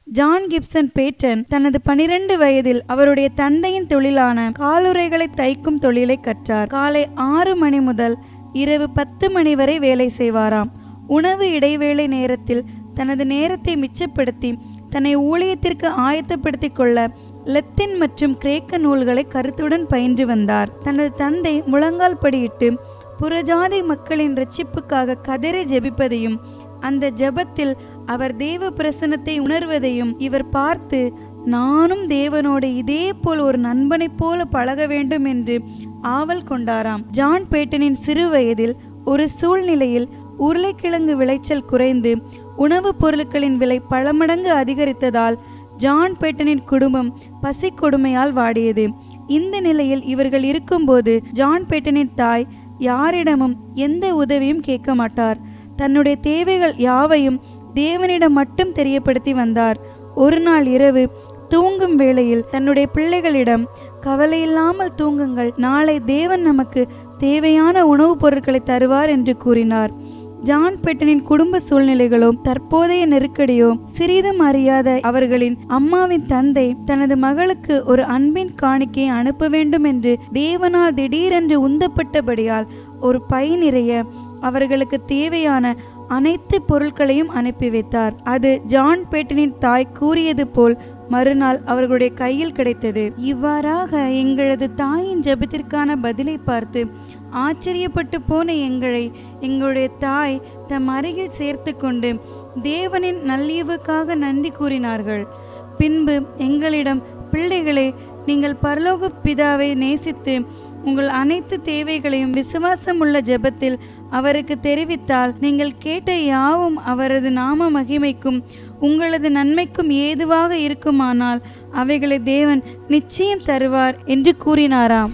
John Gibson pattern தனது 12 வயதில் அவருடைய தந்தையின் தொழிலான காலுறைகளை தைக்கும் தொழிலை கற்றார். காலை 6 மணி முதல் இரவு 10 மணி வரை வேலை செய்வாராம். உணவு இடைவேளை நேரத்தில் தனது நேரத்தை மிச்சப்படுத்தி தன்னை ஊழியத்திற்கு ஆயத்தப்படுத்திக் கொள்ள லத்தீன் மற்றும் கிரேக்க நூல்களை கருத்துடன் பயின்று வந்தார். தனது தந்தை முழங்கால் படியிட்டு புறஜாதி மக்களின் இரட்சிப்புக்காக கதறி ஜெபிப்பதையும் அந்த ஜெபத்தில் அவர் தேவ பிரசன்னத்தை உணர்வதையும் இவர் பார்த்து, நானும் தேவனோடு இதே போல் ஒரு நண்பனைப் போல பழக வேண்டும் என்று ஆவல் கொண்டாராம். ஜான் பேட்டனின் சிறு வயதில் ஒரு சூழ்நிலையில் உருளைக்கிழங்கு விளைச்சல் குறைந்து உணவுப் பொருட்களின் விலை பல மடங்கு அதிகரித்ததால் ஜான் பேட்டனின் குடும்பம் பசி கொடுமையால் வாடியது. இந்த நிலையில் இவர்கள் இருக்கும்போது ஜான் பேட்டனின் தாய் யாரிடமும் எந்த உதவியும் கேட்க மாட்டார். தன்னுடைய தேவைகள் யாவையும் தேவனிடம் மட்டும் தெரியப்படுத்தி வந்தார். ஒரு நாள் இரவு தூங்கும் வேளையில் தன்னுடைய பிள்ளைகளிடம், கவலையில்லாமல் தூங்குங்கள், நாளை தேவன் நமக்கு தேவையான உணவுப் பொருட்களை தருவார் என்று கூறினார். ஜான் பேட்டனின் குடும்ப சூழ்நிலைகளோ தற்போதைய நெருக்கடியோ சிறிதும் அறியாத அவர்களின் அம்மாவின் தந்தை தனது மகளுக்கு ஒரு அன்பின் காணிக்கையை அனுப்ப வேண்டும் என்று தேவனால் திடீரென்று உந்தப்பட்டபடியால் ஒரு பை நிறைய அவர்களுக்கு தேவையான அனைத்து பொருட்களையும் அனுப்பி வைத்தார். அது ஜான் பேட்டனின் தாய் கூறியது போல் மறுநாள் அவர்களுடைய கையில் கிடைத்தது. இவ்வாறாக எங்களது தாயின் ஜெபத்திற்கான பதிலை பார்த்து ஆச்சரியப்பட்டு போன எங்களுடைய தாய் தம் அருகில் சேர்த்து கொண்டு தேவனின் நல்லீவுக்காக நன்றி கூறினார்கள். பின்பு எங்களிடம், பிள்ளைகளே, நீங்கள் பரலோக பிதாவை நேசித்து உங்கள் அனைத்து தேவைகளையும் விசுவாசம் உள்ள ஜெபத்தில் அவருக்கு தெரிவித்தால் நீங்கள் கேட்ட யாவும் அவரது நாம மகிமைக்கும் உங்களது நன்மைக்கும் ஏதுவாக இருக்குமானால் அவைகளை தேவன் நிச்சயம் தருவார் என்று கூறினாராம்.